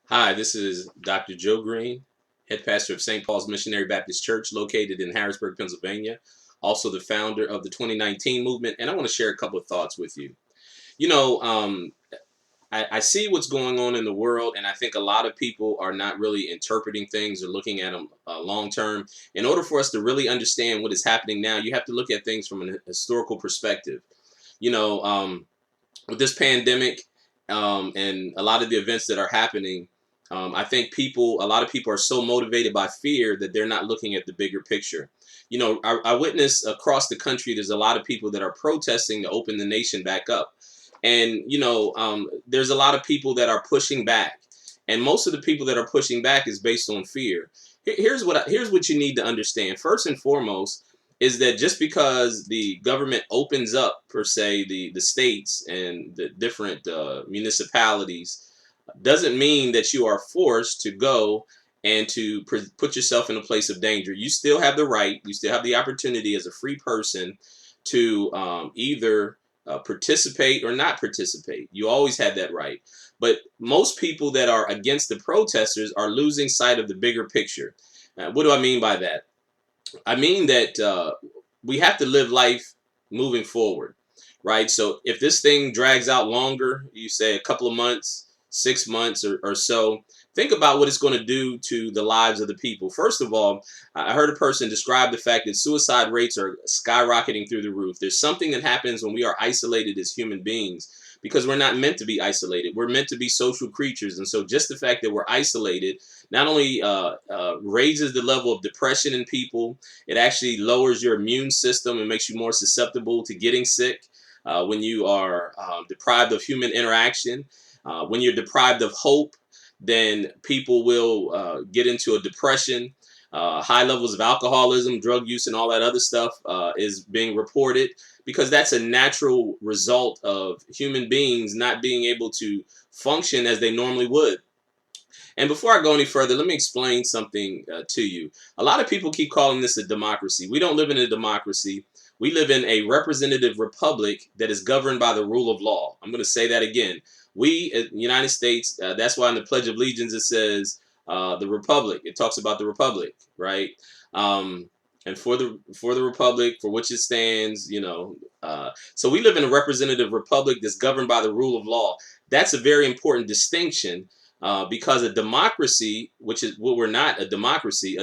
Hi, this is Dr. Joe Green, head pastor of St. Paul's Missionary Baptist Church located in Harrisburg, Pennsylvania, also the founder of the 2019 movement, and I want to share a couple of thoughts with you. You know, um, I see what's going on in the world, and I think a lot of people are not really interpreting things or looking at them long term. In order for us to really understand what is happening now, you have to look at things from a historical perspective. You know, um, with this pandemic and a lot of the events that are happening, I think a lot of people are so motivated by fear that they're not looking at the bigger picture. I witness across the country, there's a lot of people that are protesting to open the nation back up. And, there's a lot of people that are pushing back. And most of the people that are pushing back is based on fear. Here's what you need to understand. First and foremost, is that just because the government opens up per se the states and the different municipalities doesn't mean that you are forced to go and to put yourself in a place of danger. You still have the right, you still have the opportunity as a free person to either participate or not participate. You always had that right. But most people that are against the protesters are losing sight of the bigger picture. What do I mean by that? I mean that we have to live life moving forward, right? So if this thing drags out longer, you say a couple of months, 6 months or so, think about what it's going to do to the lives of the people. First of all, I heard a person describe the fact that suicide rates are skyrocketing through the roof. There's something that happens when we are isolated as human beings because we're not meant to be isolated. We're meant to be social creatures. And so just the fact that we're isolated not only raises the level of depression in people, it actually lowers your immune system and makes you more susceptible to getting sick when you are deprived of human interaction. When you're deprived of hope, then people will get into a depression. High levels of alcoholism, drug use, and all that other stuff is being reported because that's a natural result of human beings not being able to function as they normally would. And before I go any further, let me explain something to you. A lot of people keep calling this a democracy. We don't live in a democracy. We live in a representative republic that is governed by the rule of law. I'm going to say that again. We, in the United States, that's why in the Pledge of Allegiance it says the republic. It talks about the republic, right? And for the republic for which it stands, so we live in a representative republic that's governed by the rule of law. That's a very important distinction because a democracy, which is what we're not a democracy,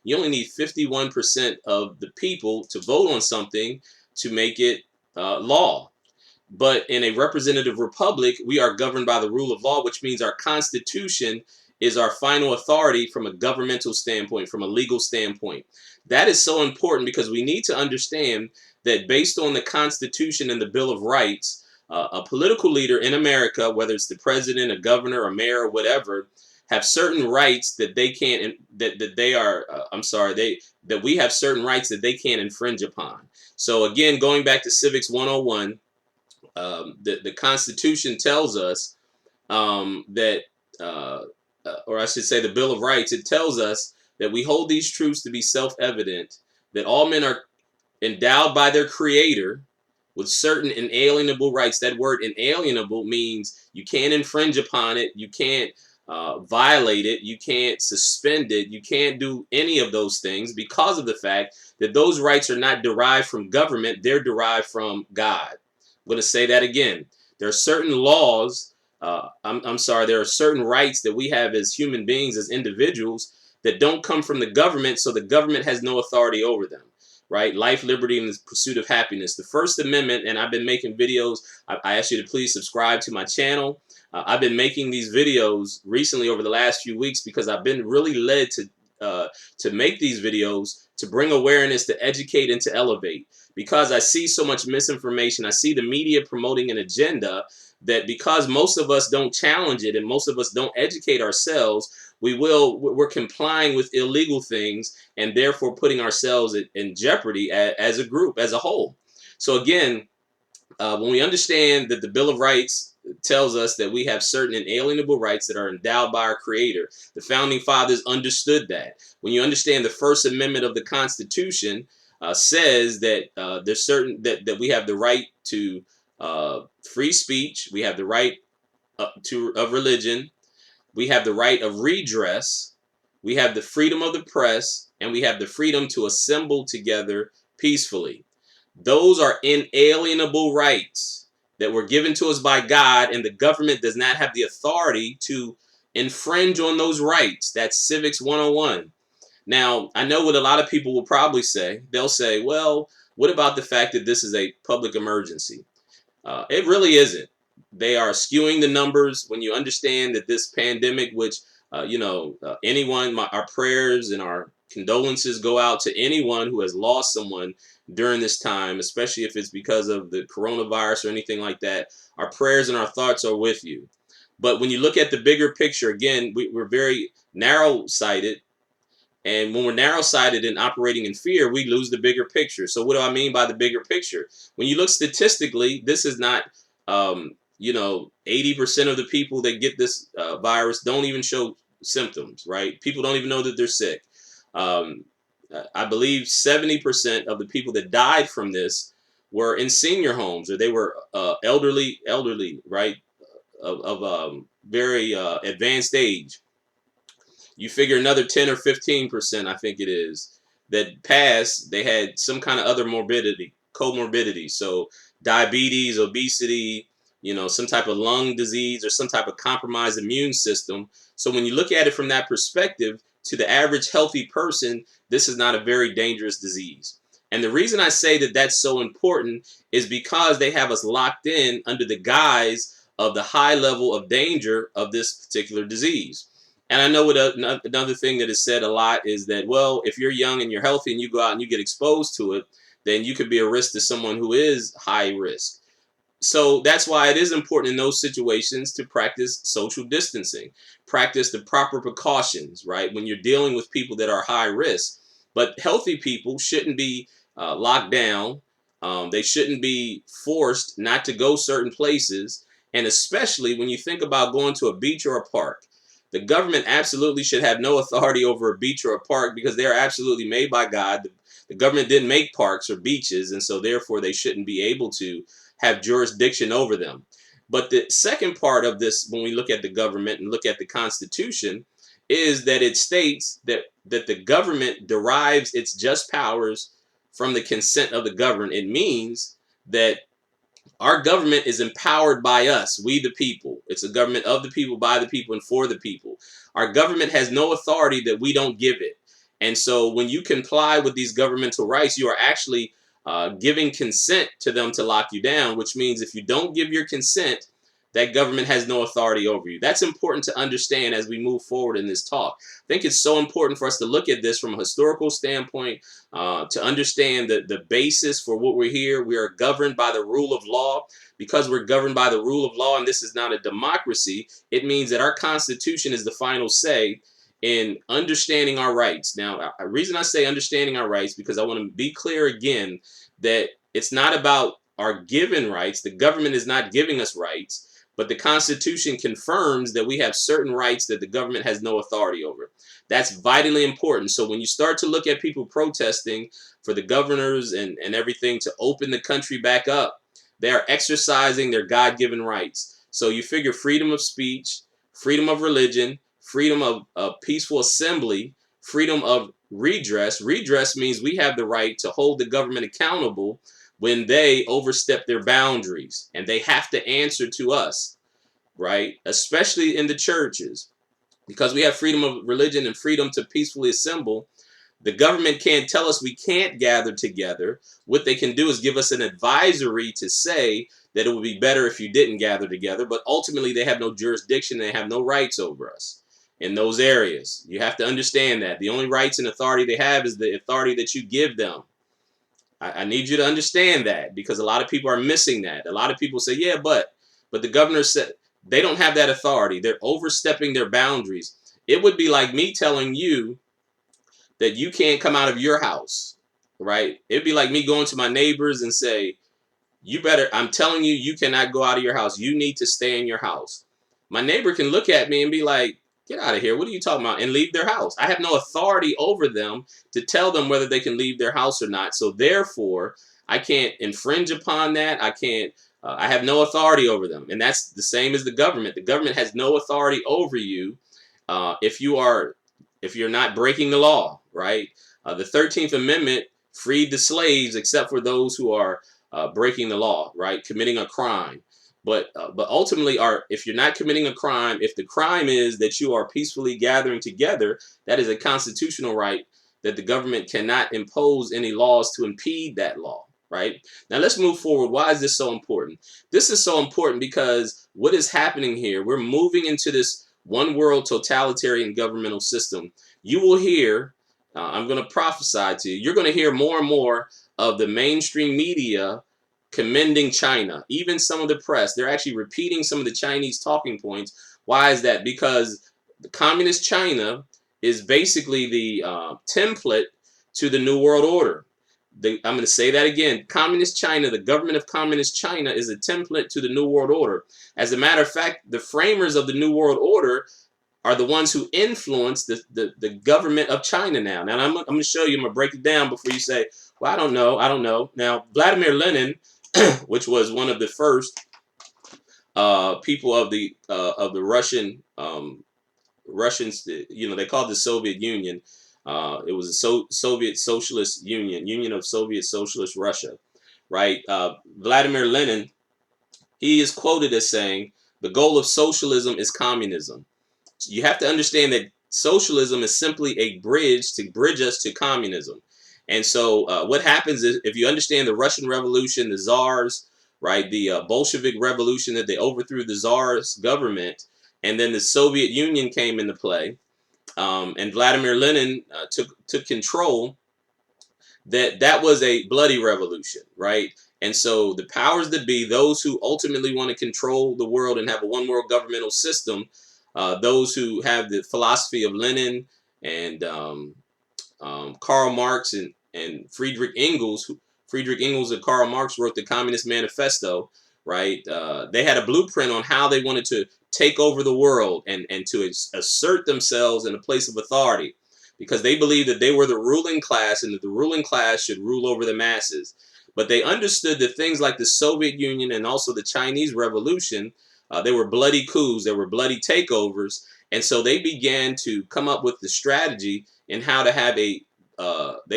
you only need 51% of the people to vote on something to make it law. But in a representative republic, we are governed by the rule of law, which means our constitution is our final authority from a governmental standpoint, from a legal standpoint. That is so important because we need to understand that based on the Constitution and the Bill of Rights, a political leader in America, whether it's the president, a governor, a mayor, or whatever, have certain rights that they can't that they are I'm sorry they that we have certain rights that they can't infringe upon. So again, going back to Civics 101, the Constitution tells us that, or I should say, the Bill of Rights. It tells us that we hold these truths to be self-evident, that all men are endowed by their Creator with certain inalienable rights. That word inalienable means you can't infringe upon it, you can't violate it, you can't suspend it, you can't do any of those things because of the fact that those rights are not derived from government, they're derived from God. I'm going to say that again. There are certain laws, I'm sorry, there are certain rights that we have as human beings, as individuals, that don't come from the government, so the government has no authority over them, right? Life, liberty, and the pursuit of happiness. The First Amendment, and I've been making videos. I ask you to please subscribe to my channel. I've been making these videos recently over the last few weeks because I've been really led to make these videos to bring awareness, to educate, and to elevate. Because I see so much misinformation, I see the media promoting an agenda that because most of us don't challenge it and most of us don't educate ourselves, we're complying with illegal things and therefore putting ourselves in jeopardy as a group, as a whole. So again, when we understand that the Bill of Rights tells us that we have certain inalienable rights that are endowed by our Creator, the founding fathers understood that. When you understand the First Amendment of the Constitution says that there's certain that we have the right to free speech, we have the right to of religion, we have the right of redress, we have the freedom of the press, and we have the freedom to assemble together peacefully. Those are inalienable rights that were given to us by God, and the government does not have the authority to infringe on those rights. That's Civics 101. Now, I know what a lot of people will probably say. They'll say, well, what about the fact that this is a public emergency? It really isn't. They are skewing the numbers when you understand that this pandemic, which, anyone, our prayers and our condolences go out to anyone who has lost someone during this time, especially if it's because of the coronavirus or anything like that. Our prayers and our thoughts are with you. But when you look at the bigger picture, again, we're very narrow sighted, and when we're narrow sighted and operating in fear, we lose the bigger picture. So, what do I mean by the bigger picture? When you look statistically, this is not, 80% of the people that get this virus don't even show symptoms, right? People don't even know that they're sick. Um, I believe 70% of the people that died from this were in senior homes, or they were elderly, right? Of very advanced age. You figure another 10 or 15%, I think it is, that passed, they had some kind of other comorbidity. So diabetes, obesity, some type of lung disease or some type of compromised immune system. So when you look at it from that perspective, to the average healthy person, this is not a very dangerous disease. And the reason I say that that's so important is because they have us locked in under the guise of the high level of danger of this particular disease. And I know what another thing that is said a lot is that, well, if you're young and you're healthy and you go out and you get exposed to it, then you could be a risk to someone who is high risk. So that's why it is important in those situations to practice social distancing, practice the proper precautions, right? When you're dealing with people that are high risk. But healthy people shouldn't be locked down. They shouldn't be forced not to go certain places. And especially when you think about going to a beach or a park, the government absolutely should have no authority over a beach or a park because they are absolutely made by God. The government didn't make parks or beaches, and so therefore they shouldn't be able to have jurisdiction over them. But the second part of this, when we look at the government and look at the Constitution, is that it states that the government derives its just powers from the consent of the governed. It means that our government is empowered by us, we the people. It's a government of the people, by the people, and for the people. Our government has no authority that we don't give it. And so when you comply with these governmental rights, you are actually giving consent to them to lock you down, which means if you don't give your consent, that government has no authority over you. That's important to understand as we move forward in this talk. I think it's so important for us to look at this from a historical standpoint, to understand the basis for what we're here. We are governed by the rule of law. Because we're governed by the rule of law, and this is not a democracy, it means that our Constitution is the final say in understanding our rights. Now, the reason I say understanding our rights, because I want to be clear again that it's not about our given rights. The government is not giving us rights. But the Constitution confirms that we have certain rights that the government has no authority over. That's vitally important. So when you start to look at people protesting for the governors and everything to open the country back up, they are exercising their God-given rights. So you figure freedom of speech, freedom of religion, freedom of peaceful assembly, freedom of redress. Redress means we have the right to hold the government accountable when they overstep their boundaries, and they have to answer to us, right? Especially in the churches, because we have freedom of religion and freedom to peacefully assemble. The government can't tell us we can't gather together. What they can do is give us an advisory to say that it would be better if you didn't gather together, but ultimately they have no jurisdiction, they have no rights over us in those areas. You have to understand that. The only rights and authority they have is the authority that you give them. I need you to understand that, because a lot of people are missing that. A lot of people say, yeah, but the governor said they don't have that authority. They're overstepping their boundaries. It would be like me telling you that you can't come out of your house, right? It'd be like me going to my neighbors and say, I'm telling you, you cannot go out of your house. You need to stay in your house. My neighbor can look at me and be like, get out of here. What are you talking about? And leave their house. I have no authority over them to tell them whether they can leave their house or not. So therefore, I can't infringe upon that. I can't I have no authority over them. And that's the same as the government. The government has no authority over you if you're not breaking the law, right? The 13th Amendment freed the slaves except for those who are breaking the law, right? Committing a crime. But ultimately, if you're not committing a crime, if the crime is that you are peacefully gathering together, that is a constitutional right that the government cannot impose any laws to impede that law, right? Now let's move forward. Why is this so important? This is so important because what is happening here, we're moving into this one world totalitarian governmental system. You will hear, I'm going to prophesy to you, you're going to hear more and more of the mainstream media commending China. Even some of the press, they're actually repeating some of the Chinese talking points. Why is that? Because the communist China is basically the template to the New World Order. I'm going to say that again. Communist China, the government of Communist China, is a template to the New World Order. As a matter of fact, the framers of the New World Order are the ones who influence the government of China now. Now, I'm going to show you. I'm going to break it down before you say, well, I don't know. I don't know. Now, Vladimir Lenin, which was one of the first people of the Russians, they called the Soviet Union. It was a Soviet Socialist Union of Soviet Socialist Russia, right? Vladimir Lenin, he is quoted as saying, the goal of socialism is communism. You have to understand that socialism is simply a bridge to bridge us to communism. And so what happens is, if you understand the Russian Revolution, the Tsars, right, the Bolshevik Revolution, that they overthrew the Tsar's government, and then the Soviet Union came into play, and Vladimir Lenin took control, that was a bloody revolution, right? And so the powers that be, those who ultimately want to control the world and have a one world governmental system, those who have the philosophy of Lenin and Karl Marx and Friedrich Engels. Friedrich Engels and Karl Marx wrote the Communist Manifesto, right? They had a blueprint on how they wanted to take over the world and to assert themselves in a place of authority, because they believed that they were the ruling class and that the ruling class should rule over the masses. But they understood that things like the Soviet Union and also the Chinese Revolution, they were bloody coups, they were bloody takeovers. And so they began to come up with the strategy in how to have they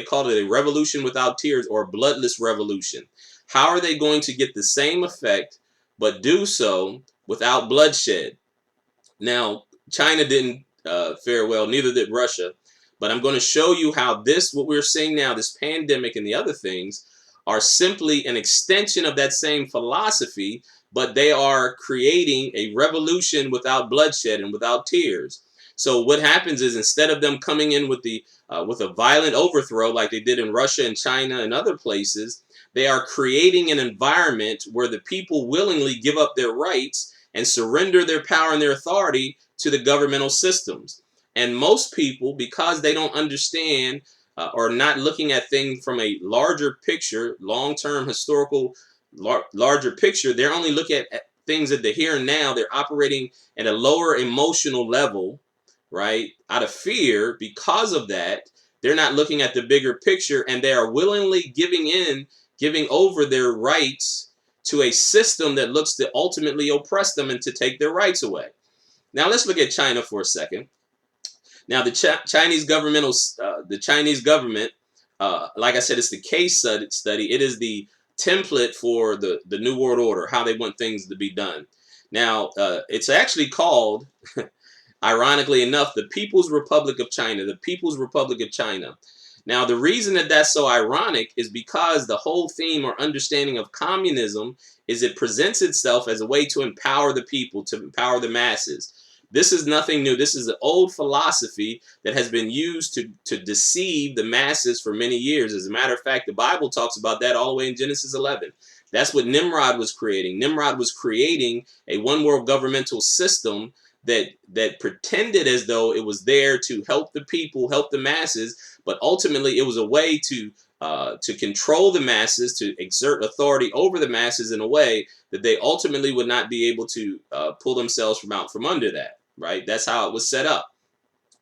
called it a revolution without tears, or a bloodless revolution. How are they going to get the same effect, but do so without bloodshed? Now, China didn't fare well, neither did Russia. But I'm going to show you how what we're seeing now, this pandemic and the other things, are simply an extension of that same philosophy, but they are creating a revolution without bloodshed and without tears. So what happens is, instead of them coming in with a violent overthrow like they did in Russia and China and other places, they are creating an environment where the people willingly give up their rights and surrender their power and their authority to the governmental systems. And most people, because they don't understand or not looking at things from a larger picture, long-term historical, larger picture, they're only looking at things at the here and now. They're operating at a lower emotional level, right? Out of fear. Because of that, they're not looking at the bigger picture, and they are willingly giving over their rights to a system that looks to ultimately oppress them and to take their rights away. Now let's look at China for a second. Now Chinese government, like I said, it's the case study. It is the template for the New World Order, how they want things to be done. Now it's actually called, ironically enough, the People's Republic of China. The People's Republic of China. Now, the reason that that's so ironic is because the whole theme or understanding of communism is it presents itself as a way to empower the people, to empower the masses. This is nothing new. This is an old philosophy that has been used to deceive the masses for many years. As a matter of fact, the Bible talks about that all the way in Genesis 11. That's what Nimrod was creating. Nimrod was creating a one world governmental system that pretended as though it was there to help the people, help the masses, but ultimately it was a way to control the masses, to exert authority over the masses in a way that they ultimately would not be able to pull themselves from under that. Right? That's how it was set up.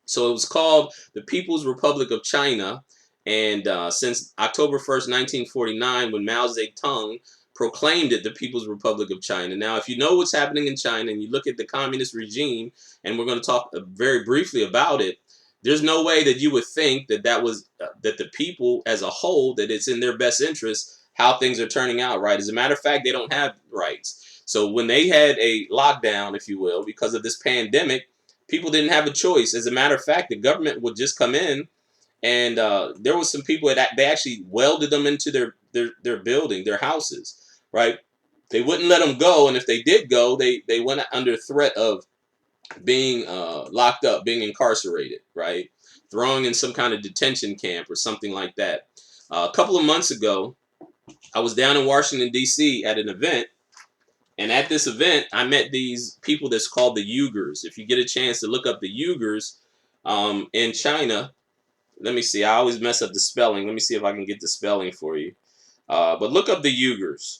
So it was called the People's Republic of China, and since October 1st, 1949, when Mao Zedong proclaimed it the People's Republic of China. Now, if you know what's happening in China and you look at the communist regime, and we're going to talk very briefly about it, there's no way that you would think that that the people as a whole, that it's in their best interest how things are turning out, right? As a matter of fact, they don't have rights. So when they had a lockdown, if you will, because of this pandemic, people didn't have a choice. As a matter of fact, the government would just come in, and there was some people that they actually welded them into their building, their houses, right? They wouldn't let them go, and if they did go, they went under threat of being locked up, being incarcerated, right? Throwing in some kind of detention camp or something like that. A couple of months ago, I was down in Washington, D.C. at an event. And at this event, I met these people that's called the Uyghurs. If you get a chance to look up the Uyghurs in China, let me see. I always mess up the spelling. Let me see if I can get the spelling for you. But look up the Uyghurs.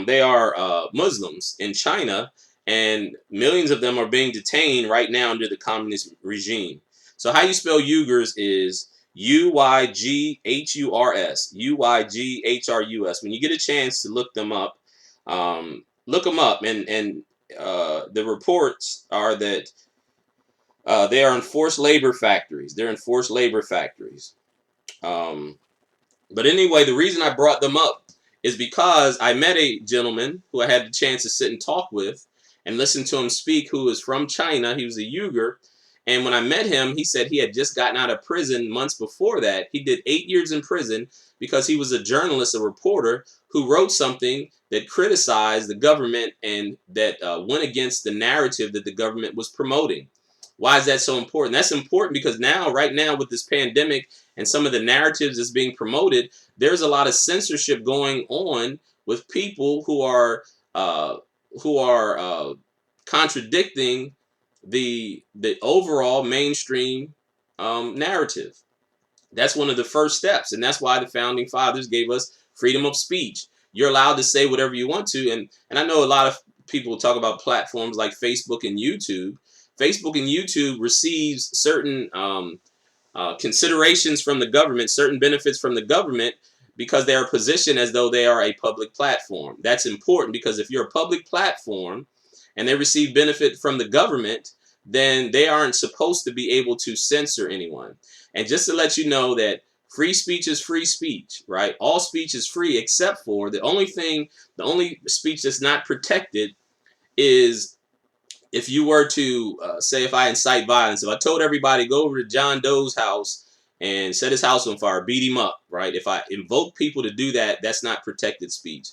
They are Muslims in China, and millions of them are being detained right now under the communist regime. So how you spell Uyghurs is Uyghurs, Uyghurs. When you get a chance to look them up, and the reports are that they are in forced labor factories. They're in forced labor factories. Um, but anyway, the reason I brought them up is because I met a gentleman who I had the chance to sit and talk with and listen to him speak, who is from China. He was a Uyghur. And when I met him, he said he had just gotten out of prison months before that. He did 8 years in prison because he was a journalist, a reporter, who wrote something that criticized the government and that went against the narrative that the government was promoting. Why is that so important? That's important because now, right now, with this pandemic and some of the narratives that's being promoted, there's a lot of censorship going on with people uh, who are contradicting the overall mainstream narrative. That's one of the first steps, and that's why the founding fathers gave us freedom of speech. You're allowed to say whatever you want to, and I know a lot of people talk about platforms like Facebook and YouTube. Facebook and YouTube receives certain considerations from the government, certain benefits from the government, because they are positioned as though they are a public platform. That's important because if you're a public platform and they receive benefit from the government, then they aren't supposed to be able to censor anyone. And just to let you know that free speech is free speech, right? All speech is free except for the only speech that's not protected is if you were to say, if I incite violence, if I told everybody go over to John Doe's house and set his house on fire, beat him up, right? If I invoke people to do that, that's not protected speech.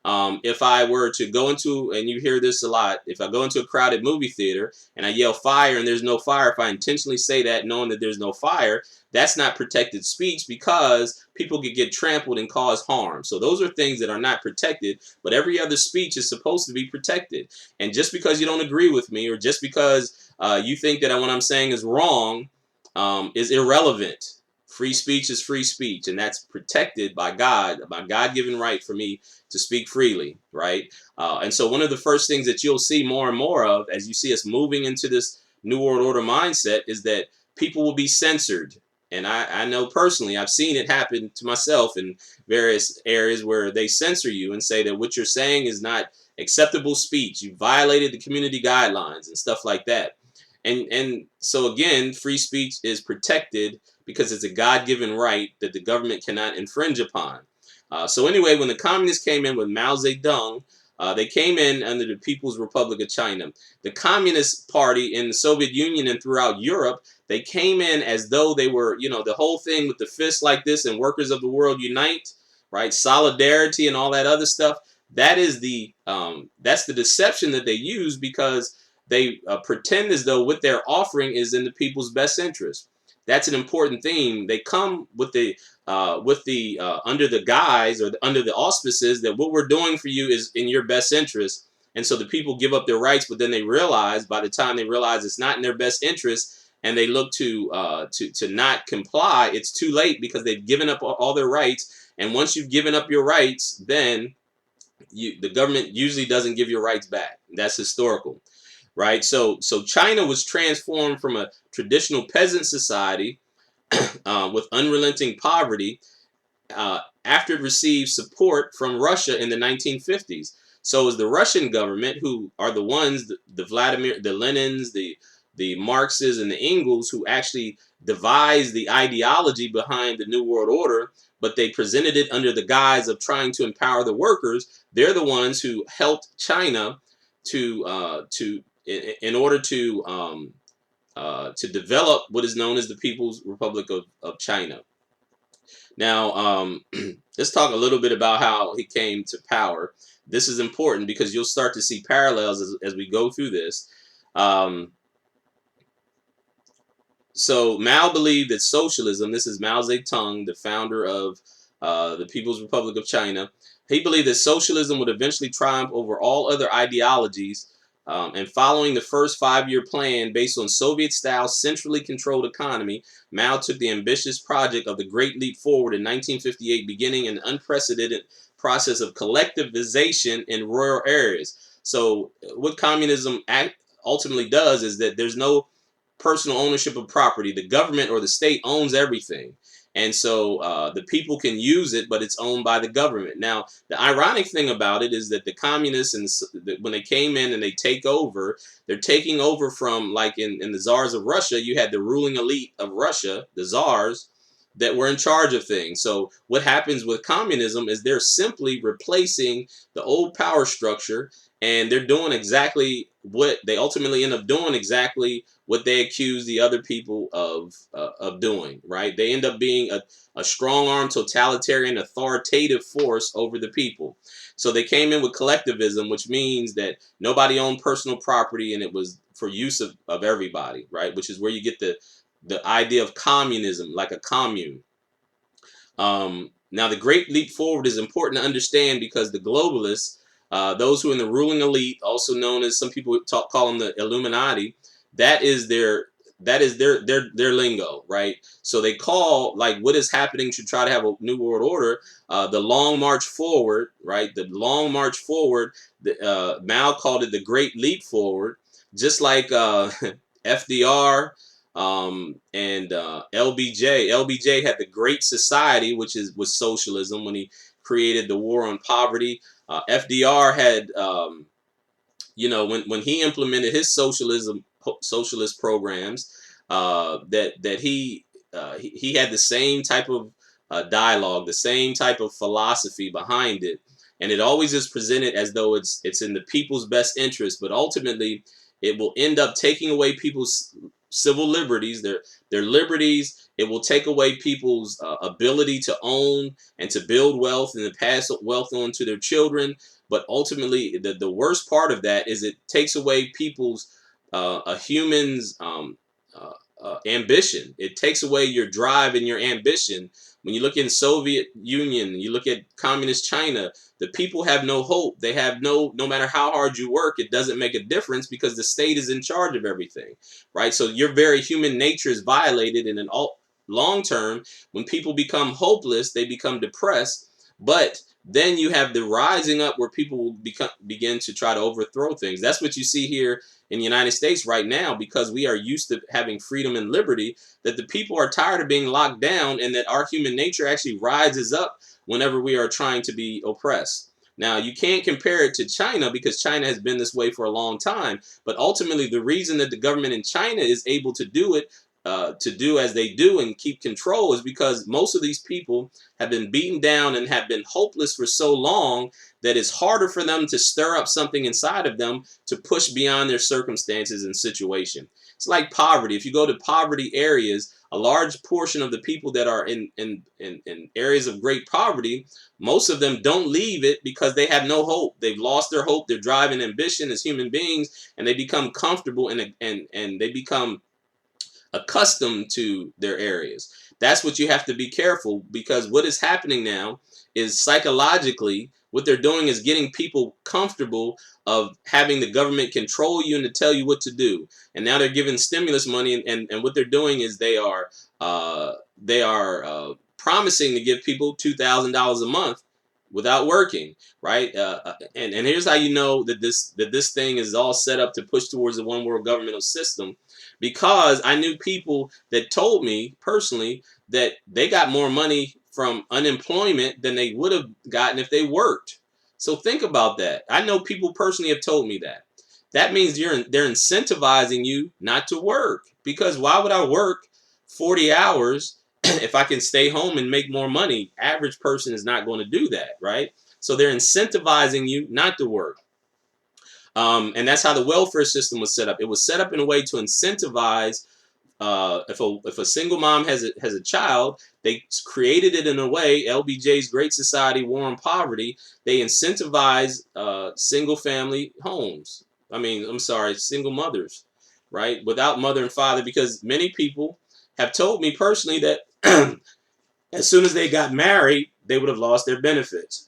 If I were to go into, and you hear this a lot, if I go into a crowded movie theater and I yell fire and there's no fire, if I intentionally say that knowing that there's no fire, that's not protected speech because people could get trampled and cause harm. So those are things that are not protected, but every other speech is supposed to be protected. And just because you don't agree with me or just because you think that what I'm saying is wrong is irrelevant. Free speech is free speech, and that's protected by God, by God-given right for me to speak freely, right? And so one of the first things that you'll see more and more of as you see us moving into this New World Order mindset is that people will be censored. And I know personally, I've seen it happen to myself in various areas where they censor you and say that what you're saying is not acceptable speech. You violated the community guidelines and stuff like that. And so again, free speech is protected because it's a God-given right that the government cannot infringe upon. So anyway, when the communists came in with Mao Zedong, they came in under the People's Republic of China. The Communist Party in the Soviet Union and throughout Europe, they came in as though they were, the whole thing with the fist like this and workers of the world unite, right? Solidarity and all that other stuff. That is that's the deception that they use because they pretend as though what they're offering is in the people's best interest. That's an important theme. They come with the under the guise or under the auspices that what we're doing for you is in your best interest. And so the people give up their rights, but then they realize by the time they realize it's not in their best interest and they look to not comply, it's too late because they've given up all their rights. And once you've given up your rights, then the government usually doesn't give your rights back. That's historical. Right, so China was transformed from a traditional peasant society with unrelenting poverty after it received support from Russia in the 1950s. So it was the Russian government, who are the ones, the Vladimir, the Lenins, the Marxes, and the Engels, who actually devised the ideology behind the New World Order, but they presented it under the guise of trying to empower the workers. They're the ones who helped China in order to develop what is known as the People's Republic of China. Now, let's talk a little bit about how he came to power. This is important because you'll start to see parallels as we go through this. Um, so Mao believed that socialism, this is Mao Zedong, the founder of the People's Republic of China. He believed that socialism would eventually triumph over all other ideologies. And following the first 5-year plan based on Soviet-style centrally controlled economy, Mao took the ambitious project of the Great Leap Forward in 1958, beginning an unprecedented process of collectivization in rural areas. So what communism ultimately does is that there's no personal ownership of property. The government or the state owns everything. And so the people can use it, but it's owned by the government. Now, the ironic thing about it is that the communists, and when they came in and they take over, they're taking over from, like in the czars of Russia, you had the ruling elite of Russia, the czars, that were in charge of things. So what happens with communism is they're simply replacing the old power structure, and they're doing exactly what they ultimately end up doing, exactly what they accuse the other people of doing, right? They end up being a strong-armed, totalitarian, authoritative force over the people. So they came in with collectivism, which means that nobody owned personal property, and it was for use of everybody, right? Which is where you get the idea of communism, like a commune. Now, the Great Leap Forward is important to understand because the globalists, those who are in the ruling elite, also known as, some people call them the Illuminati, that is their lingo, right? So they call, like, what is happening to try to have a new world order, the long march forward, right? The long march forward. Mao called it the Great Leap Forward, just like FDR and LBJ. LBJ had the Great Society, which was socialism when he created the War on Poverty. FDR had, when he implemented his socialist programs, that he had the same type of dialogue, the same type of philosophy behind it, and it always is presented as though it's in the people's best interest, but ultimately it will end up taking away people's civil liberties, their liberties. It will take away people's ability to own and to build wealth and to pass wealth on to their children. But ultimately, the worst part of that is it takes away people's a human's ambition. It takes away your drive and your ambition. When you look in Soviet Union, you look at communist China, the people have no hope. They have no matter how hard you work, it doesn't make a difference because the state is in charge of everything, right? So your very human nature is violated in an long term. When people become hopeless, they become depressed. But then you have the rising up where people will begin to try to overthrow things. That's what you see here in the United States right now, because we are used to having freedom and liberty, that the people are tired of being locked down, and that our human nature actually rises up whenever we are trying to be oppressed. Now, you can't compare it to China because China has been this way for a long time, but ultimately the reason that the government in China is able to do it, to do as they do and keep control, is because most of these people have been beaten down and have been hopeless for so long that it's harder for them to stir up something inside of them to push beyond their circumstances and situation. It's like poverty. If you go to poverty areas, a large portion of the people that are in areas of great poverty, most of them don't leave it because they have no hope. They've lost their hope, their drive and ambition as human beings, and they become comfortable and they become accustomed to their areas. That's what you have to be careful, because what is happening now is psychologically what they're doing is getting people comfortable of having the government control you and to tell you what to do. And now they're giving stimulus money, and what they're doing is they are promising to give people $2,000 a month without working, right? And here's how you know that this thing is all set up to push towards the one world governmental system, because I knew people that told me personally that they got more money from unemployment than they would have gotten if they worked. So think about that. I know people personally have told me that. That means they're incentivizing you not to work, because why would I work 40 hours if I can stay home and make more money? Average person is not going to do that, right? So they're incentivizing you not to work. And that's how the welfare system was set up. It was set up in a way to incentivize. If a single mom has a child, they created it in a way. LBJ's Great Society War on Poverty. They incentivize single family homes. I'm sorry, single mothers, right? Without mother and father, because many people have told me personally that as soon as they got married, they would have lost their benefits.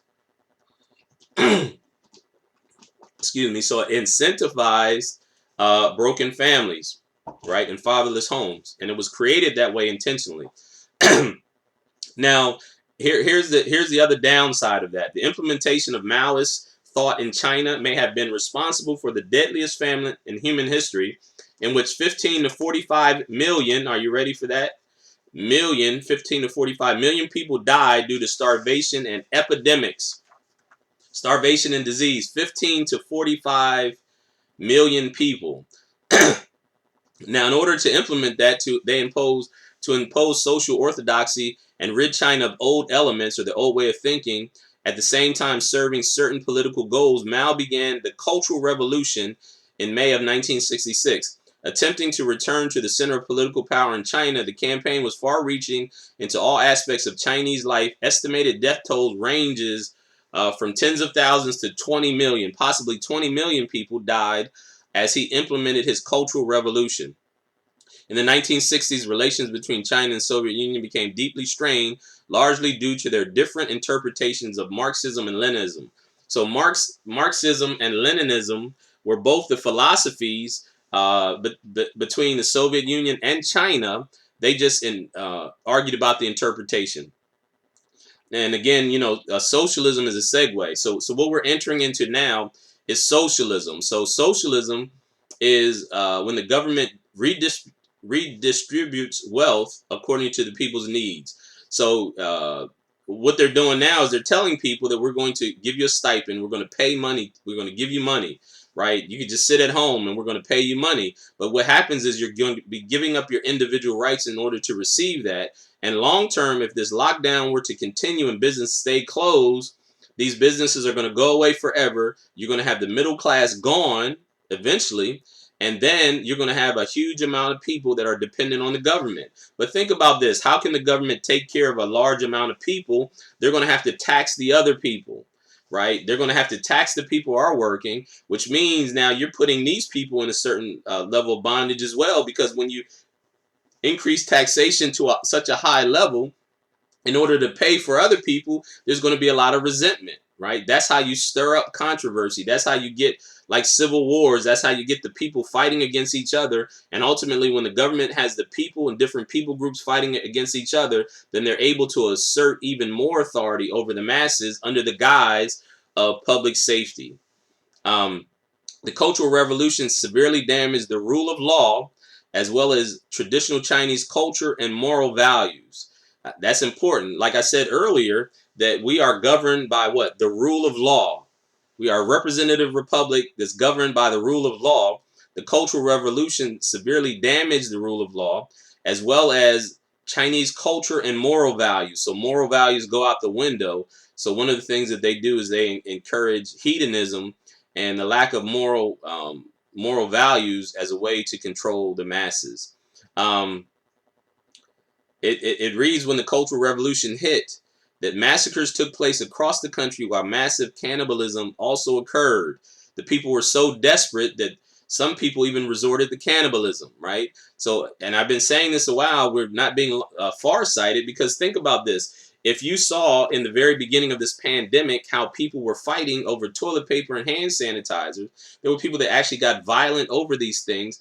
Excuse me. So it incentivized broken families, right, and fatherless homes, and it was created that way intentionally. Now, here's the other downside of that. The implementation of Maoist thought in China may have been responsible for the deadliest famine in human history, in which 15 to 45 million, are you ready for that? 15 to 45 million people died due to starvation and epidemics. Starvation and disease, 15 to 45 million people. Now, in order to implement that, they impose social orthodoxy and rid China of old elements or the old way of thinking. At the same time, serving certain political goals, Mao began the Cultural Revolution in May of 1966. Attempting to return to the center of political power in China, the campaign was far-reaching into all aspects of Chinese life. Estimated death tolls ranges from tens of thousands to 20 million. Possibly 20 million people died as he implemented his Cultural Revolution. In the 1960s, relations between China and the Soviet Union became deeply strained, largely due to their different interpretations of Marxism and Leninism. So Marxism and Leninism were both the philosophies between the Soviet Union and China. They just argued about the interpretation. And again, socialism is a segue. So what we're entering into now is socialism. So socialism is when the government redistributes wealth according to the people's needs. So what they're doing now is they're telling people that we're going to give you a stipend, we're going to pay money, we're going to give you money, right? You can just sit at home and we're going to pay you money. But what happens is you're going to be giving up your individual rights in order to receive that. And long term, if this lockdown were to continue and business stay closed, these businesses are going to go away forever. You're going to have the middle class gone eventually. And then you're going to have a huge amount of people that are dependent on the government. But think about this. How can the government take care of a large amount of people? They're going to have to tax the other people, right? They're going to have to tax the people who are working, which means now you're putting these people in a certain level of bondage as well, because when you increase taxation to such a high level, in order to pay for other people, there's going to be a lot of resentment, right? That's how you stir up controversy. That's how you get like civil wars. That's how you get the people fighting against each other. And ultimately, when the government has the people and different people groups fighting against each other, then they're able to assert even more authority over the masses under the guise of public safety. The Cultural Revolution severely damaged the rule of law, as well as traditional Chinese culture and moral values. That's important. Like I said earlier, that we are governed by what? The rule of law. We are a representative republic that's governed by the rule of law. The Cultural Revolution severely damaged the rule of law, as well as Chinese culture and moral values. So moral values go out the window. So one of the things that they do is they encourage hedonism and the lack of moral values as a way to control the masses. It reads, when the Cultural Revolution hit, that massacres took place across the country while massive cannibalism also occurred. The people were so desperate that some people even resorted to cannibalism, right? So, and I've been saying this a while, we're not being far-sighted, because think about this. If you saw in the very beginning of this pandemic how people were fighting over toilet paper and hand sanitizers, there were people that actually got violent over these things.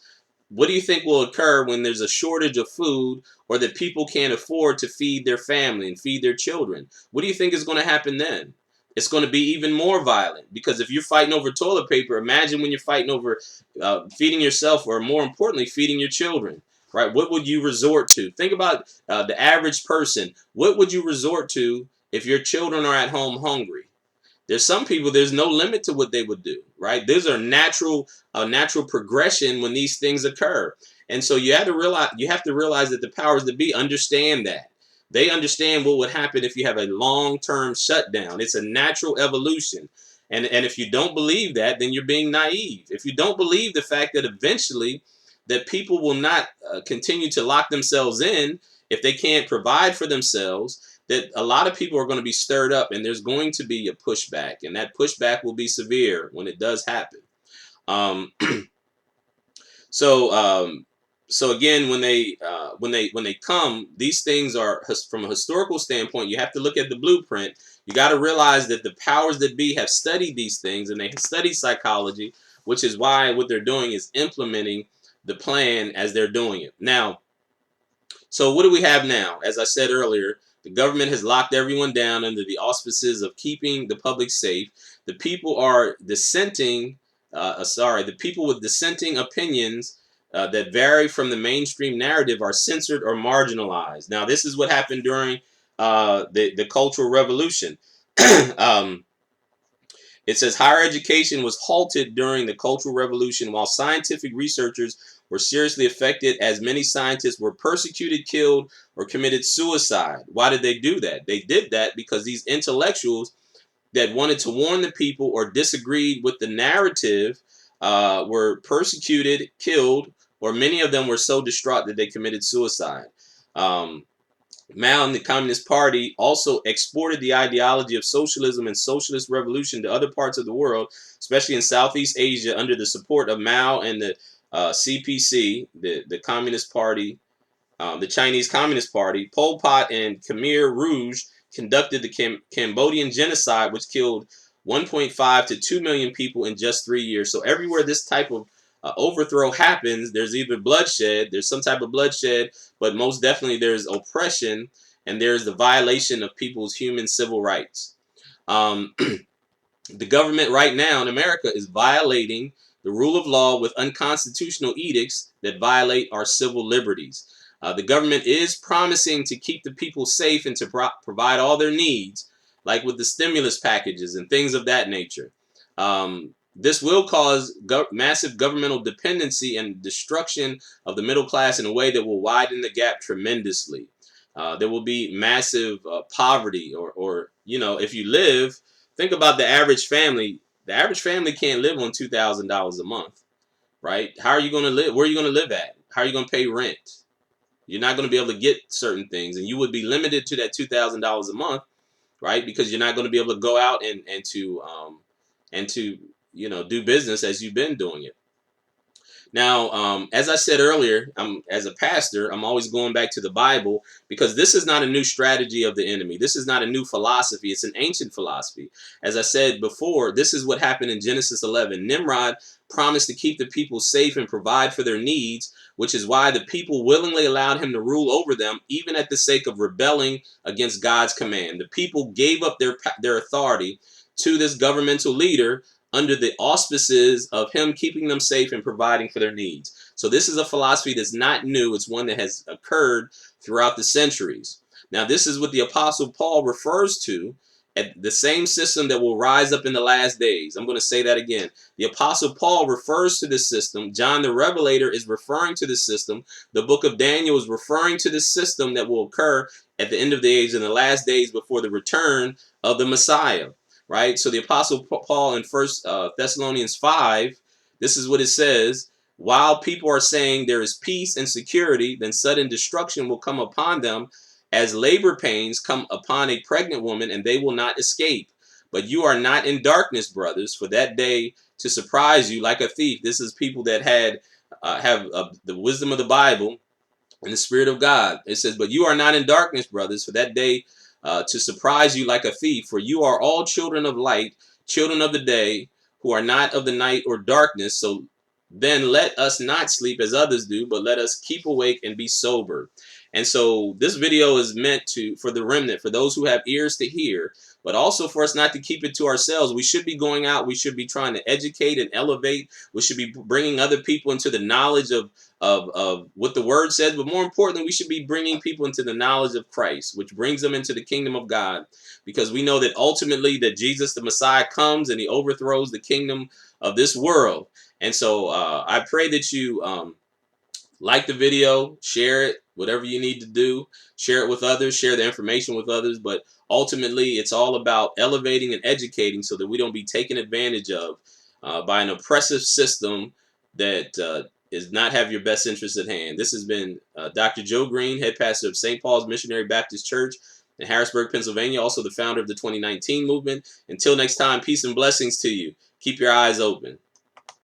What do you think will occur when there's a shortage of food, or that people can't afford to feed their family and feed their children? What do you think is going to happen then? It's going to be even more violent, because if you're fighting over toilet paper, imagine when you're fighting over feeding yourself, or more importantly, feeding your children. right? What would you resort to? Think about the average person. What would you resort to if your children are at home hungry? There's some people, there's no limit to what they would do, right? These are a natural progression when these things occur. And so you have to realize that the powers that be understand that. They understand what would happen if you have a long-term shutdown. It's a natural evolution. And if you don't believe that, then you're being naive. If you don't believe the fact that eventually that people will not continue to lock themselves in if they can't provide for themselves, that a lot of people are going to be stirred up, and there's going to be a pushback, and that pushback will be severe when it does happen. Um, so so again, when they come, these things are, from a historical standpoint, you have to look at the blueprint. You got to realize that the powers that be have studied these things, and they study psychology, which is why what they're doing is implementing the plan as they're doing it. Now, so what do we have now? As I said earlier, the government has locked everyone down under the auspices of keeping the public safe. The people are dissenting, the people with dissenting opinions that vary from the mainstream narrative are censored or marginalized. Now, this is what happened during the Cultural Revolution. um, it says higher education was halted during the Cultural Revolution while scientific researchers were seriously affected, as many scientists were persecuted, killed, or committed suicide. Why did they do that? They did that because these intellectuals that wanted to warn the people or disagreed with the narrative were persecuted, killed, or many of them were so distraught that they committed suicide. Um, Mao and the Communist Party also exported the ideology of socialism and socialist revolution to other parts of the world, especially in Southeast Asia, under the support of Mao and the CPC, the Communist Party, the Chinese Communist Party. Pol Pot and Khmer Rouge conducted the Cambodian genocide, which killed 1.5 to 2 million people in just 3 years. So everywhere this type of overthrow happens, there's either bloodshed, there's some type of bloodshed, but most definitely there's oppression, and there's the violation of people's human civil rights. Um, the government right now in America is violating the rule of law with unconstitutional edicts that violate our civil liberties. The government is promising to keep the people safe and to provide all their needs, like with the stimulus packages and things of that nature. This will cause massive governmental dependency and destruction of the middle class in a way that will widen the gap tremendously. There will be massive poverty, or if you live, think about the average family. The average family can't live on $2,000 a month, right? How are you going to live? Where are you going to live at? How are you going to pay rent? You're not going to be able to get certain things, and you would be limited to that $2,000 a month, right? Because you're not going to be able to go out and to do business as you've been doing it. Now, as I said earlier, as a pastor, I'm always going back to the Bible, because this is not a new strategy of the enemy. This is not a new philosophy. It's an ancient philosophy. As I said before, this is what happened in Genesis 11. Nimrod promised to keep the people safe and provide for their needs, which is why the people willingly allowed him to rule over them, even at the sake of rebelling against God's command. The people gave up their authority to this governmental leader under the auspices of him keeping them safe and providing for their needs. So this is a philosophy that's not new. It's one that has occurred throughout the centuries. Now, this is what the Apostle Paul refers to at the same system that will rise up in the last days. I'm going to say that again. The Apostle Paul refers to this system. John the Revelator is referring to this system. The book of Daniel is referring to this system that will occur at the end of the age, in the last days before the return of the Messiah. Right? So the Apostle Paul in 1 Thessalonians 5, this is what it says: while people are saying there is peace and security, then sudden destruction will come upon them as labor pains come upon a pregnant woman, and they will not escape. But you are not in darkness, brothers, for that day to surprise you like a thief. This is people that have the wisdom of the Bible and the Spirit of God. It says, but you are not in darkness, brothers, for that day to surprise you like a thief. For you are all children of light, children of the day, who are not of the night or darkness. So then let us not sleep as others do, but let us keep awake and be sober. And so this video is meant for the remnant, for those who have ears to hear, but also for us not to keep it to ourselves. We should be going out. We should be trying to educate and elevate. We should be bringing other people into the knowledge of what the word says. But more importantly, we should be bringing people into the knowledge of Christ, which brings them into the kingdom of God, because we know that ultimately that Jesus, the Messiah, comes and he overthrows the kingdom of this world. And so I pray that you like the video, share it, whatever you need to do, share it with others, share the information with others. But ultimately, it's all about elevating and educating so that we don't be taken advantage of by an oppressive system that is not have your best interests at hand. This has been Dr. Joe Green, head pastor of St. Paul's Missionary Baptist Church in Harrisburg, Pennsylvania, also the founder of the 2019 movement. Until next time, peace and blessings to you. Keep your eyes open.